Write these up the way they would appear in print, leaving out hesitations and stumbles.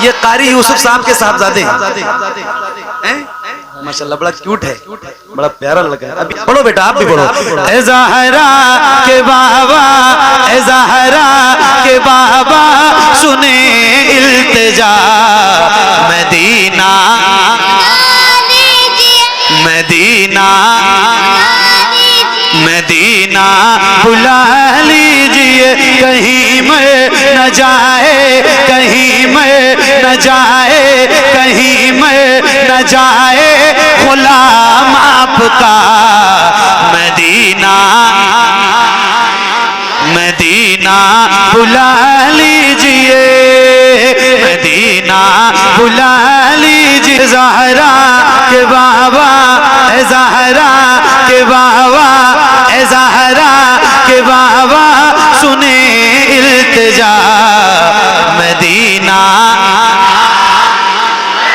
یہ قاری یوسف صاحب کے صاحبزادے ہیں ماشاءاللہ، بڑا کیوٹ ہے، بڑا پیارا لگا ہے۔ ابھی پڑھو بیٹا، آپ بھی پڑھو۔ اے زہرا کے بابا، اے زہرا کے بابا سنیں التجا، مدینہ مدینہ مدینہ بلا لیجئے، کہیں میں نہ جائے، کہیں میں نہ جائے، کہیں میں نہ جائے غلام آپ کا مدینہ مدینہ بلا لیجئے، مدینہ بلا لیجئے۔ زہرا کے بابا، اے زہرا کے بابا، اے زہرا کے بابا سنیں التجا، مدینہ۔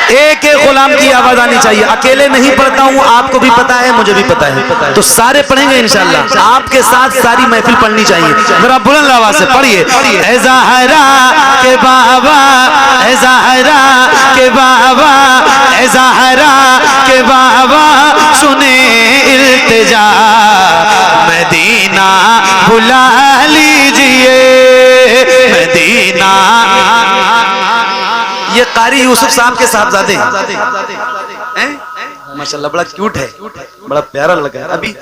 ایک ایک غلام کی آواز آنی چاہیے، اکیلے نہیں پڑھتا ہوں، آپ کو بھی پتا ہے، مجھے بھی پتا ہے، تو سارے پڑھیں گے انشاءاللہ، آپ کے ساتھ ساری محفل پڑھنی چاہیے۔ ذرا بلند آواز سے پڑھیے۔ اے زہرا کے بابا، اے زہرا کے بابا، اے زہرا کے بابا سنیں التجا، مدینہ بلا لیجئے، مدینہ۔ یہ قاری یوسف صاحب کے صاحبزادے ہیں ماشاءاللہ، بڑا کیوٹ ہے، بڑا پیارا لگا ہے۔ ابھی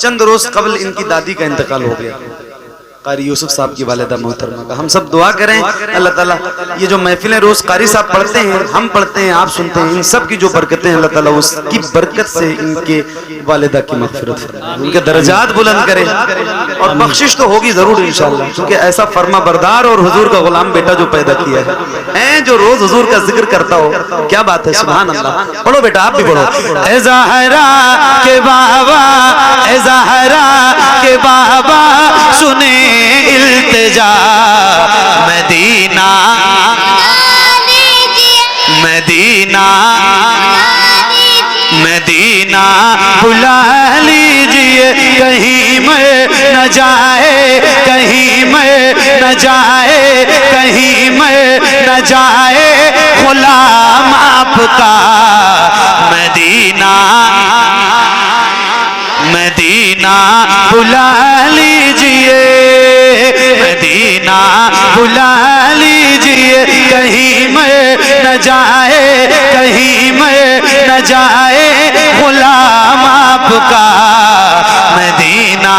چند روز قبل ان کی دادی کا انتقال ہو گیا، قاری یوسف صاحب کی والدہ محترمہ کا۔ ہم سب دعا کریں اللہ تعالیٰ یہ جو محفلیں روز قاری صاحب پڑھتے ہیں، ہم پڑھتے ہیں، آپ سنتے ہیں، ان سب کی جو برکتیں اللہ تعالیٰ اس کی برکت سے ان کے والدہ کی مغفرت فرمائے، ان کے درجات بلند کرے، اور بخشش تو ہوگی ضرور انشاءاللہ، کیونکہ ایسا فرما بردار اور حضور کا غلام بیٹا جو پیدا کیا ہے، جو روز حضور کا ذکر کرتا ہو، کیا بات ہے، سبحان اللہ۔ پڑھو بیٹا، آپ بھی پڑھو۔ اے زہرا کے بابا، اے زہرا کے بابا سنیں التجا، مدینہ مدینہ مدینہ بلا لیجئے، کہیں میں نہ جائے، کہیں میں نہ جائے، کہیں میں نہ جائے غلام آپ کا مدینہ مدینہ بلا لیجئے، مدینہ بلا لیجئے، کہیں میں نہ جائے، کہیں میں نہ جائے غلام آپ کا مدینہ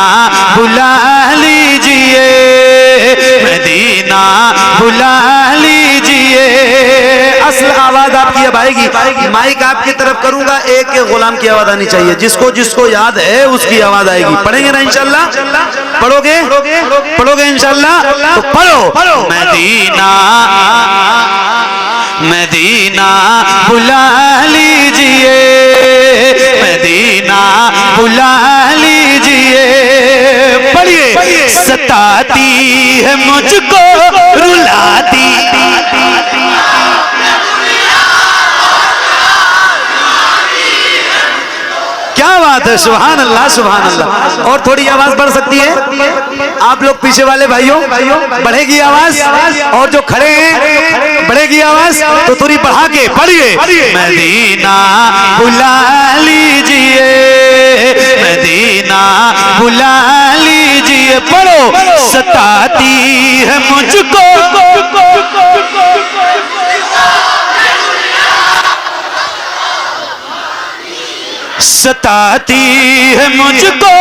بلا لیجئے، مدینہ بلا لیجئے۔ اصل آواز آپ کی اب آئے گی، مائک آپ کی طرف کروں گا، ایک ایک غلام کی آواز آنی چاہیے، جس کو یاد ہے اس کی آواز آئے گی۔ پڑھیں گے نا انشاءاللہ؟ پڑھو گے پڑھو گے انشاءاللہ؟ تو پڑھو۔ مدینہ مدینہ بلا لیجئے، مدینہ بلا لیجئے۔ پڑھیے۔ ستاتی ہے مجھ کو رلاتی، کیا بات ہے، سبحان اللہ سبحان اللہ۔ اور تھوڑی آواز بڑھ سکتی ہے؟ آپ لوگ پیچھے والے بھائیوں بڑھے گی آواز، اور جو کھڑے ہیں بڑھے گی آواز، تو تھوڑی بڑھا کے پڑھیے۔ مدینہ بلا لیجئے، مدینہ بلا لیجئے۔ پڑھو۔ ستاتی ہے مجھ کو ستاتی ہے مجھ کو،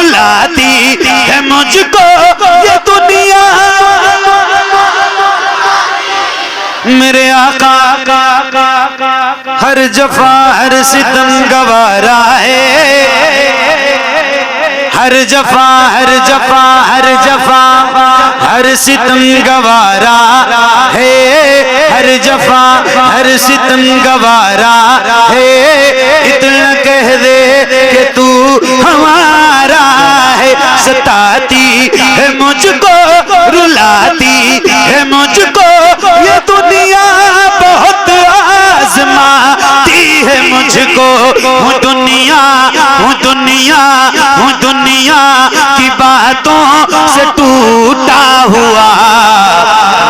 لاتی ہے مجھ کو یہ دنیا، میرے آقا ہر جفا ہر ستم گوارا ہے، ہر جفا ہر جفا ہر جفا ہر ستم گوارا ہے، ہر جفا ہر ستم گوارا ہے، اتنا کہہ دے کہ تو ہمارا ہے۔ ستاتی ہے مجھ کو، رلاتی ہے مجھ کو یہ دنیا، بہت آزماتی ہے مجھ کو، ہوں دنیا ہوں دنیا ہوں دنیا کی باتوں سے ٹوٹا ہوا،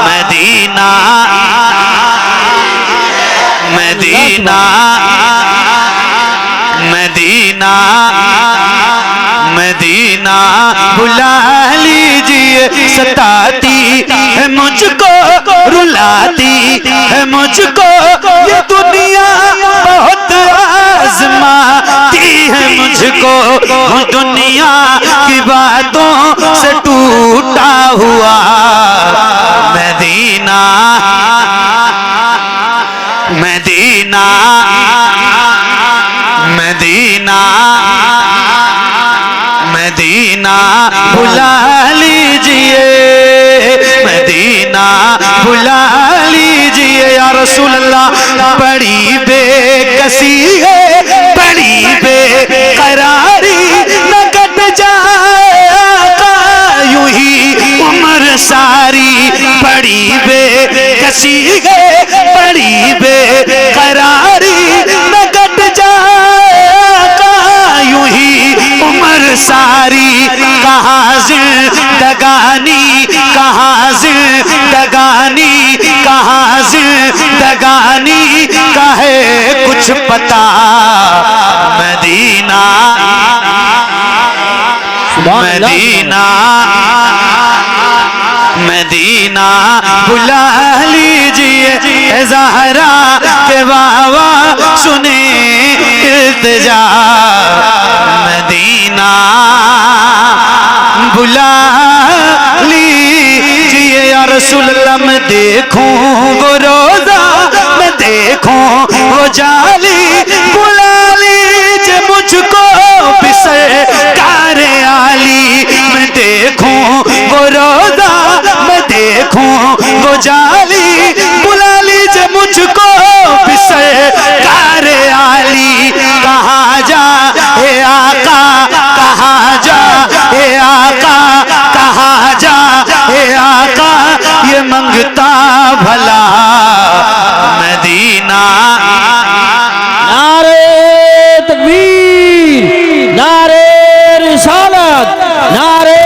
مدینہ مدینہ مدینہ مدینہ بلا لیجئے ستاتی ہے مجھ کو رلاتی ہے مجھ کو یہ دنیا بہت آزماتی ہے مجھ کو دنیا کی باتوں سے ٹوٹا ہوا مدینہ مدینہ مدینہ مدینہ بلا لیجئے مدینہ بلا لیجئے یا رسول اللہ بڑی بے کسی ہے بڑی بے قراری نہ کٹ جائے آقا یوں ہی عمر ساری بڑی بے کسی ہے بڑی بے قراری نہ کٹ جائے آقا یوں ہی عمر ساری کہاں زندگانی کہاں زندگانی کہاں زندگانی کا ہے کچھ پتا مدینہ مدینہ مدینہ بلا لیجئے زہرا کے بابا سنیں التجا مدینہ بلا لیجئے یا رسول اللہ میں دیکھوں وہ روزہ میں دیکھوں وہ جالی بلا لیجئے مجھ کو بسرکار عالی میں دیکھوں وہ روزہ میں دیکھوں وہ جالی بلا لیجئے مجھ کو بسرکار عالی کہاں جا اے آقا کہاں جا اے آقا کہاں جا اے آقا یہ منگتا بھلا مدینہ نعرہ تکبیر نعرہ رسالت نعرہ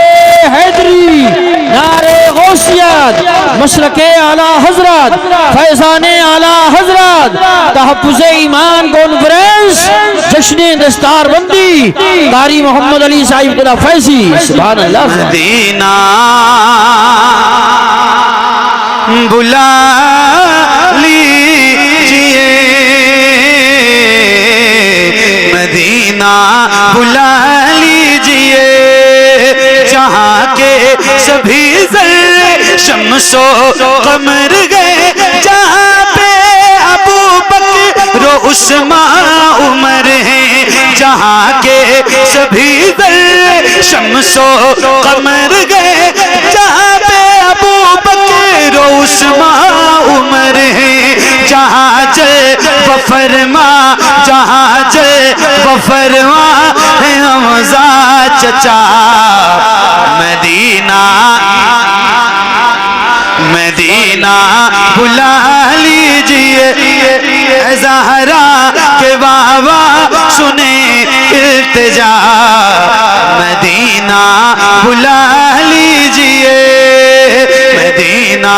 حیدری نعرہ غوثیت مشرق اعلی حضرت فیضان اعلی حضرت تحفظ ایمان کانفرنس جشن دستار بندی قاری محمد علی صاحب خدا فیضی سبحان اللہ مدینہ بلا لیجئے مدینہ بلا لیجئے جہاں کے سبھی ذرے شمس و قمر گئے جہاں پہ ابو بکر و عثمان عمر ہیں جہاں کے سبھی ذرے شمس و قمر گئے جہاں پہ ابو بکر و عثمان عمر ہیں جہاں جے وفرما جہاں جے وفرما ہے حمزہ چچا مدینہ مدینہ بلا لیجئے اے زہرا کے بابا سنیں التجا مدینہ بلا لیجئے مدینہ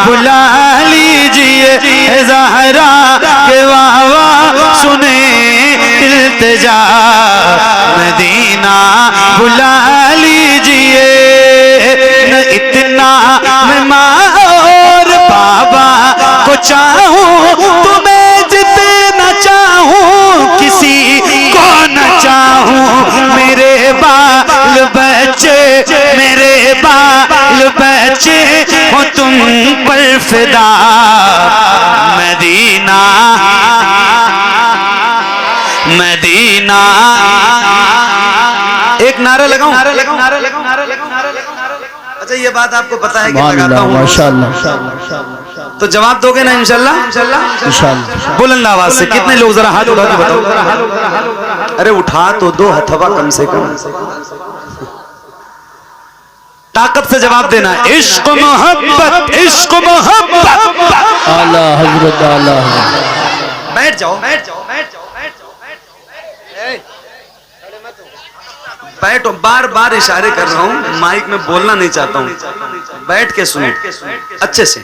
بلا لیجئے اے زہرا کے بابا سنیں التجا مدینہ بلا لیجئے نہ اتنا میں ماں اور بابا کو چاہوں تمہیں جتنا چاہوں کسی کو نہ چاہوں میرے بال بچے میرے بال بچے ہو تم پر فدا مدینہ مدینہ ایک نعرہ لگاؤں اچھا یہ بات آپ کو پتا ہے کہ لگاتا ہوں ماشاءاللہ تو جواب دو گے نا انشاءاللہ بلند آواز سے کتنے لوگ ذرا ہاتھ اٹھا کے بتاؤ ارے اٹھا تو دو ہتھوا کم سے کم طاقت سے جواب دینا عشق محبت عشق محبت اعلیٰ حضرت اعلیٰ بیٹھ جاؤ بیٹھو بار بار اشارے کر رہا ہوں مائک میں بولنا نہیں چاہتا ہوں بیٹھ کے سنو اچھے سے